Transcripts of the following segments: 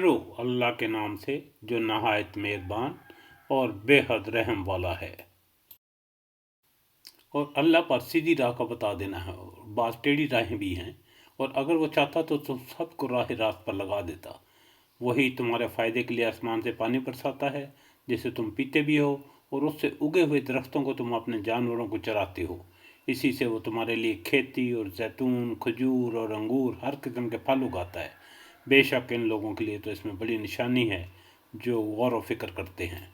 शुरू अल्लाह के नाम से जो नहायत मेहरबान और बेहद रहम वाला है। और अल्लाह पर सीधी राह का बता देना है, और बाज़ टेढ़ी राहें भी हैं, और अगर वो चाहता तो तुम सबको राह रास्त पर लगा देता। वही तुम्हारे फ़ायदे के लिए आसमान से पानी बरसाता है जिसे तुम पीते भी हो, और उससे उगे हुए दरख्तों को तुम अपने जानवरों को चराते हो। इसी से वो तुम्हारे लिए खेती और जैतून, खजूर और अंगूर हर किस्म के फल उगाता है। बेशक इन लोगों के लिए तो इसमें बड़ी निशानी है जो गौर व फिक्र करते हैं।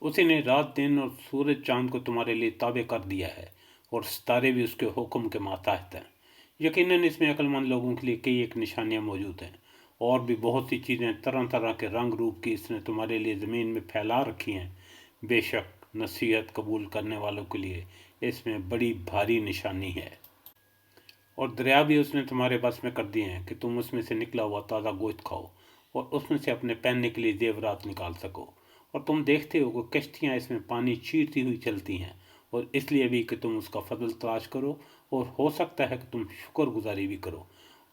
उसी ने रात दिन और सूरज चांद को तुम्हारे लिए ताबे कर दिया है, और सितारे भी उसके हुक्म के मातहत हैं। यकीनन इसमें अक्लमंद लोगों के लिए कई एक निशानियाँ मौजूद हैं, और भी बहुत सी चीज़ें तरह तरह के रंग रूप की इसने तुम्हारे लिए ज़मीन में फैला रखी हैं। बेशक नसीहत कबूल करने वालों के लिए इसमें बड़ी भारी निशानी है। और दरिया भी उसने तुम्हारे बस में कर दिए हैं कि तुम उसमें से निकला हुआ ताज़ा गोश्त खाओ, और उसमें से अपने पहनने के लिए जेवरात निकाल सको। और तुम देखते हो कि कश्तियाँ इसमें पानी चीरती हुई चलती हैं, और इसलिए भी कि तुम उसका फजल तलाश करो, और हो सकता है कि तुम शुक्रगुजारी भी करो।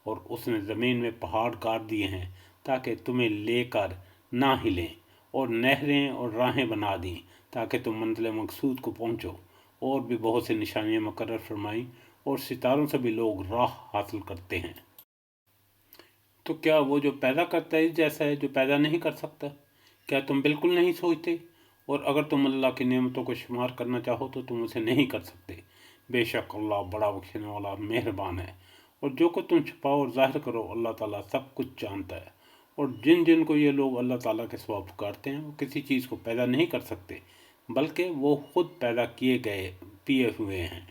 और उसने ज़मीन में पहाड़ काट दिए हैं ताकि तुम्हें लेकर ना हिलें, और नहरें और राहें बना दी ताकि तुम मंजिल मकसूद को पहुँचो। और भी बहुत सी निशानियाँ मुकर्रर फरमाई, और सितारों से भी लोग राह हासिल करते हैं। तो क्या वो जो पैदा करता है इस जैसा है जो पैदा नहीं कर सकता? क्या तुम बिल्कुल नहीं सोचते? और अगर तुम अल्लाह की नेमतों को शुमार करना चाहो तो तुम उसे नहीं कर सकते। बेशक अल्लाह बड़ा बख्शने वाला मेहरबान है। और जो कुछ तुम छुपाओ और जाहिर करो, अल्लाह ताला सब कुछ जानता है। और जिन जिन को ये लोग अल्लाह ताला के सिवा पुकारते हैं वो किसी चीज़ को पैदा नहीं कर सकते, बल्कि वो खुद पैदा किए गए पिए हुए हैं।